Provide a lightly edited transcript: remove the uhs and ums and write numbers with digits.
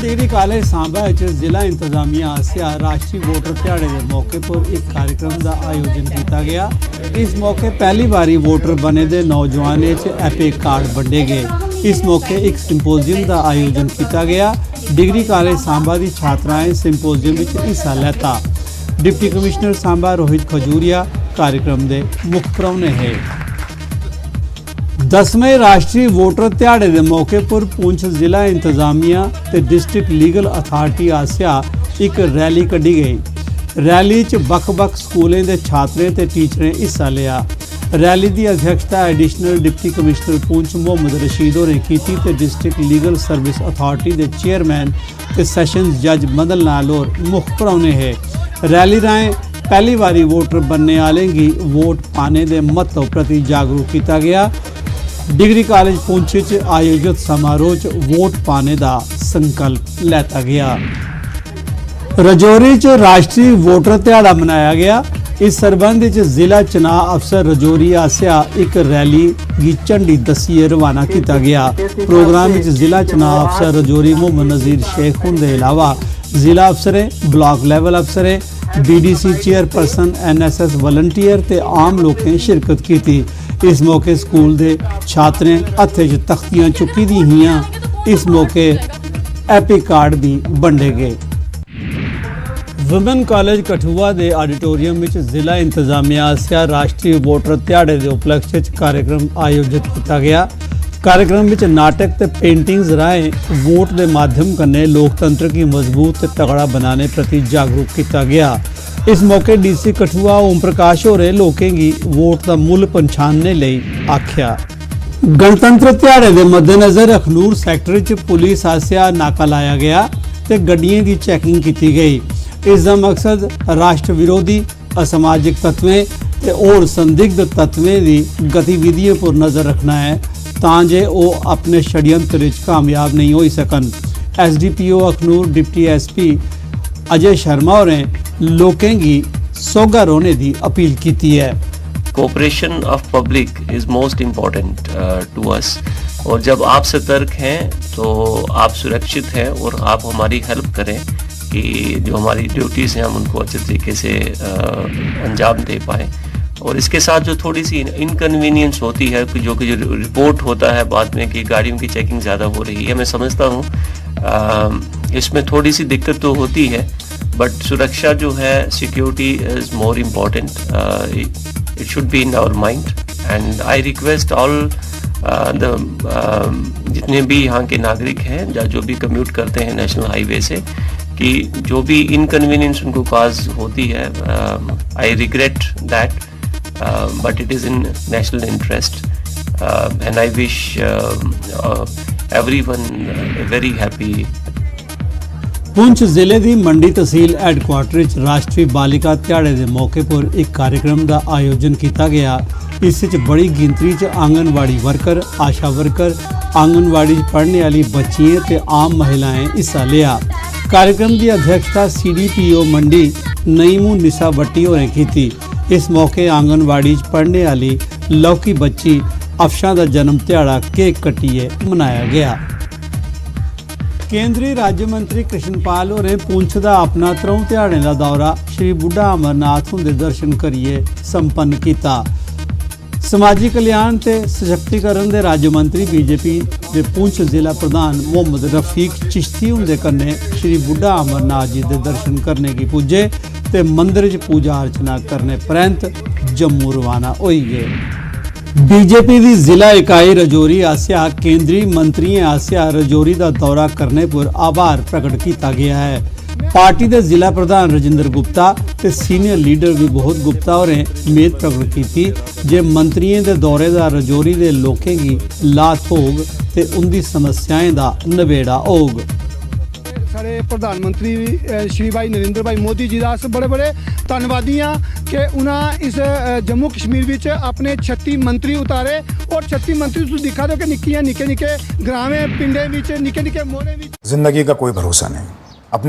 Degree college Samba जिला इंतजामिया आसिया राष्ट्रीय वोटर दिहाड़े के मौके पर एक कार्यक्रम का आयोजन किया गया। इस मौके पहली बारी वोटर बने दे नौजवान एपिक कार्ड वंडे गए। इस मौके एक सिंपोजियम का आयोजन किया गया। डिग्री कॉलेज सांबा की छात्राएं सिंपोजियम में हिस्सा लेता। डिप्टी कमिश्नर सांबा रोहित खजूरिया कार्यक्रम के मुख्य परौने है। 10वें राष्ट्रीय वोटर दिहाड़े के मौके पर पुंछ जिला इंतजामिया ते डिस्ट्रिक्ट लीगल अथॉरिटी आसिया एक रैली कढ़ी गई। रैली च बख-बख स्कूलों के छात्रें ते टीचरें हिस्सा लिया। रैली की अध्यक्षता additional deputy commissioner Poonch Mohammad Rashid होरें की ते डिस्ट्रिक्ट लीगल सर्विस अथॉरिटी के चेयरमैन ते सैशनस जज मदन लाल होर मुख्य परौने है। रैली राहें पहली बारी वोटर बनने वाले की वोट पाने के महत्व प्रति जागरूक किया गया। डिग्री कॉलेज पुंछ च आयोजित समारोह च वोट पाने का संकल्प लिया गया। रजौरी च राष्ट्रीय वोटर दिहाड़ा मनाया गया। इस संबंध में जिला चुनाव अफसर रजौरी आसिया एक रैली की झंडी दसिए रवाना किया गया। प्रोग्राम में जिला चुनाव अफसर रजौरी मोहम्मद नज़ीर शेख के अलावा जिला अफसरें, ब्लॉक लैवल अफसरें, BDC चेयरपर्सन, NSS वलंटियर ते आम लोगों शिरकत की थी। इस मौके स्कूल के छात्रें हथे च तख्तियां चुकी दी हियां। इस मौके एपिक कार्ड भी वंडे गए। वुमेन कॉलेज कठुआ के ऑडिटोरियम में जिला इंतजामिया आसिया राष्ट्रीय वोटर दिहाड़े के उपलक्ष्य कार्यक्रम आयोजित किया गया। कार्यक्रम में नाटक ते पेंटिंग्स राहें वोट के माध्यम कन्ने लोकतंत्र की मजबूत ते तगड़ा बनाने प्रति जागरूक किया गया। इस मौके DC कठुआ ओम प्रकाश होरें लोकें की वोट का मुल पहचानने लई आख्या। गणतंत्र दिहाड़े के मद्देनज़र अखनूर सैक्टर च पुलिस आसिया नाका लाया गया ते गड्डियों की चैकिंग की गई। इसका मकसद राष्ट्र विरोधी असामाजिक तत्वें ते और संदिग्ध तत्वें की गतिविधियों पर नज़र रखना है तांजे वो अपने षड्यंत्र कामयाब नहीं हो सकन। SDPO Akhnoor deputy SP Ajay Sharma और लोगों की सोगा रोने की अपील की है। Cooperation of public is most important to us, और जब आप सतर्क हैं तो आप सुरक्षित हैं और आप हमारी हेल्प करें कि जो हमारी ड्यूटीज़ हैं हम उनको अच्छे तरीके से अंजाम दे पाएँ। और इसके साथ जो थोड़ी सी इनकन्वीनियंस होती है कि जो रिपोर्ट होता है बाद में कि गाड़ियों की चेकिंग ज़्यादा हो रही है, मैं समझता हूँ इसमें थोड़ी सी दिक्कत तो होती है, बट सुरक्षा जो है, security is more important. It should be in our mind and I request all जितने भी यहाँ के नागरिक हैं या जो भी कम्यूट करते हैं नेशनल हाईवे से, कि जो भी इनकन्वीनियंस उनको काज होती है, I regret that, but it is in national interest, and I wish everyone a very happy। Poonch जिले की मंडी तहसील हैडक्वार्टर राष्ट्रीय बालिका दिहाड़े के मौके पर एक कार्यक्रम का आयोजन किया गया। इस बड़ी गिनती च आंगनवाड़ी वर्कर, आशा वर्कर, आंगनवाड़ी पढ़ने वाली बच्चियां ते आम महिलाएं हिस्सा लिया। कार्यक्रम की अध्यक्षता CDPO मंडी नईमू निसा भट्टी होरें की थी। इस मौके आंगनवाड़ी पढ़ने वाली लौकी बच्ची अफशा का जन्म दिहाड़ा केक कटिए मनाया गया। केंद्रीय राज्य मंत्री कृष्णपाल होरें पुंछ का अपना 3 दिहाड़े का दौरा श्री बुढ़ा अमरनाथ होंदे दर्शन करिए संपन्न किया। समाजी कल्याण ते सशक्तिकरण के राज्य मंत्री BJP के पुंछ जिला प्रधान मोहम्मद रफीक चिश्ती होंदे कन्ने श्री बुढ़ा अमरनाथ जी के दर्शन करने की पुजे ते मंदिर च पूजा अर्चना करने परंत जम्मू रवाना होई गए। BJP की जिला इकाई रजौरी आसिया केंद्रीय मंत्रियों आसिया रजौरी का दौरा करने पर आभार प्रकट किया गया है। पार्टी के जिला प्रधान राजेंद्र गुप्ता ते सीनियर लीडर विभूत गुप्ता और उम्मीद प्रकट की थी जे मंत्रियों के दौरे का रजौरी के लोगों की लात होग ते उनकी समस्याएं का नबेड़ा होग। साढ़े प्रधानमंत्री श्री भाई नरेंद्र भाई मोदी जी का अस बड़े बड़े धन्नवादी हाँ कि उन्हें इस जम्मू कश्मीर विच अपने 36 मंत्री उतारे, और 36 मंत्री तुसीं दिखा दो कि निक्के निक्के ग्रामें पिंडें विच निक्के निक्के मोहल्ले विच। जिंदगी का कोई भरोसा नहीं।